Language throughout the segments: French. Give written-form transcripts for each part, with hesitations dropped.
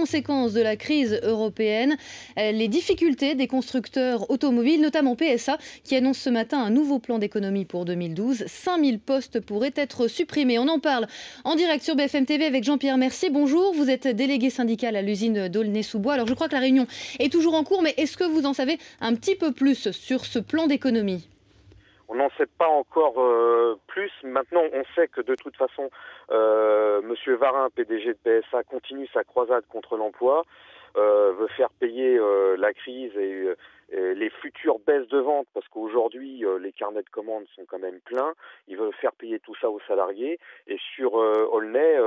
conséquences de la crise européenne, les difficultés des constructeurs automobiles, notamment PSA, qui annonce ce matin un nouveau plan d'économie pour 2012. 5000 postes pourraient être supprimés. On en parle en direct sur BFM TV avec Jean-Pierre Mercier. Bonjour, vous êtes délégué syndical à l'usine d'Aulnay-sous-Bois. Alors je crois que la réunion est toujours en cours, mais est-ce que vous en savez un petit peu plus sur ce plan d'économie ? On n'en sait pas encore plus. Maintenant, on sait que de toute façon, Monsieur Varin, PDG de PSA, continue sa croisade contre l'emploi, veut faire payer la crise et les futures baisses de vente, parce qu'aujourd'hui, les carnets de commandes sont quand même pleins. Il veut faire payer tout ça aux salariés. Et sur Aulnay,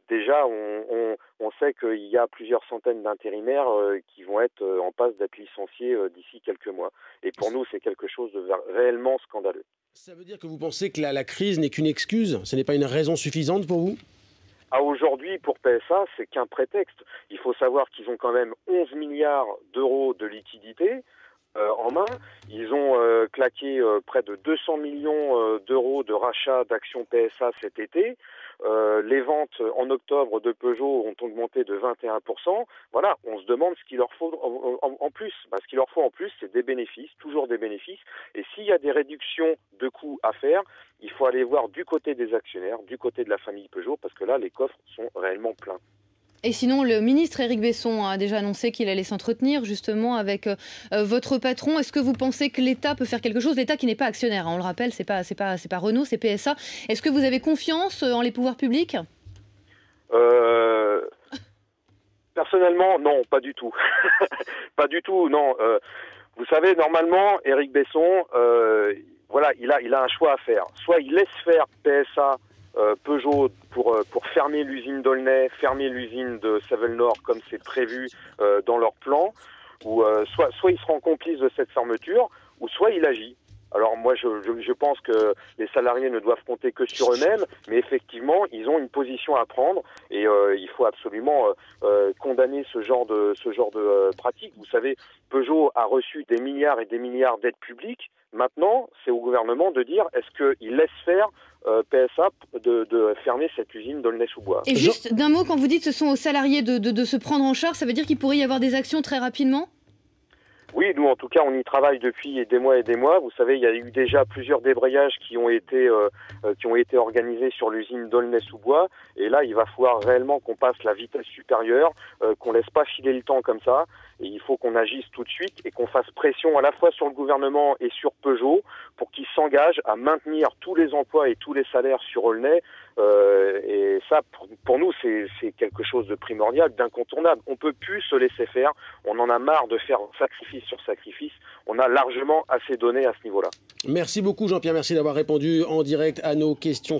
déjà, on sait qu'il y a plusieurs centaines d'intérimaires qui vont être en passe d'être licenciés d'ici quelques mois. Et pour nous, c'est quelque chose de réellement scandaleux. Ça veut dire que vous pensez que la crise n'est qu'une excuse? Ce n'est pas une raison suffisante pour vous? Aujourd'hui, pour PSA, c'est qu'un prétexte. Il faut savoir qu'ils ont quand même 11 milliards d'euros de liquidités en main. Ils ont claqué près de 200 millions d'euros de rachat d'actions PSA cet été. Les ventes en octobre de Peugeot ont augmenté de 21%. Voilà, on se demande ce qu'il leur faut en plus. Ce qu'il leur faut en plus, c'est des bénéfices, toujours des bénéfices. Et s'il y a des réductions de coûts à faire, il faut aller voir du côté des actionnaires, du côté de la famille Peugeot, parce que là, les coffres sont réellement pleins. Et sinon, le ministre Éric Besson a déjà annoncé qu'il allait s'entretenir justement avec votre patron. Est-ce que vous pensez que l'État peut faire quelque chose? L'État qui n'est pas actionnaire, on le rappelle, c'est pas Renault, c'est PSA. Est-ce que vous avez confiance en les pouvoirs publics? Personnellement, non, pas du tout. Pas du tout, non. Vous savez, normalement, Éric Besson, voilà, il a un choix à faire. Soit il laisse faire PSA, Peugeot pour fermer l'usine d'Aulnay, fermer l'usine de Savel-Nord comme c'est prévu dans leur plan, ou soit il se rend complice de cette fermeture, ou soit il agit. Alors moi je pense que les salariés ne doivent compter que sur eux-mêmes, mais effectivement ils ont une position à prendre et il faut absolument condamner ce genre de pratique. Vous savez, Peugeot a reçu des milliards et des milliards d'aides publiques. Maintenant, c'est au gouvernement de dire est-ce qu'il laisse faire PSA de fermer cette usine d'Aulnay-sous-Bois. Et juste d'un mot, quand vous dites ce sont aux salariés de se prendre en charge, ça veut dire qu'il pourrait y avoir des actions très rapidement? Oui, nous en tout cas on y travaille depuis des mois et des mois. Vous savez, il y a eu déjà plusieurs débrayages qui ont été organisés sur l'usine d'Aulnay-sous-Bois. Et là, il va falloir réellement qu'on passe la vitesse supérieure, qu'on laisse pas filer le temps comme ça. Et il faut qu'on agisse tout de suite et qu'on fasse pression à la fois sur le gouvernement et sur Peugeot pour qu'ils s'engagent à maintenir tous les emplois et tous les salaires sur Aulnay. Et ça, pour nous, c'est quelque chose de primordial, d'incontournable. On peut plus se laisser faire. On en a marre de faire sacrifice sur sacrifice. On a largement assez donné à ce niveau-là. Merci beaucoup Jean-Pierre, merci d'avoir répondu en direct à nos questions.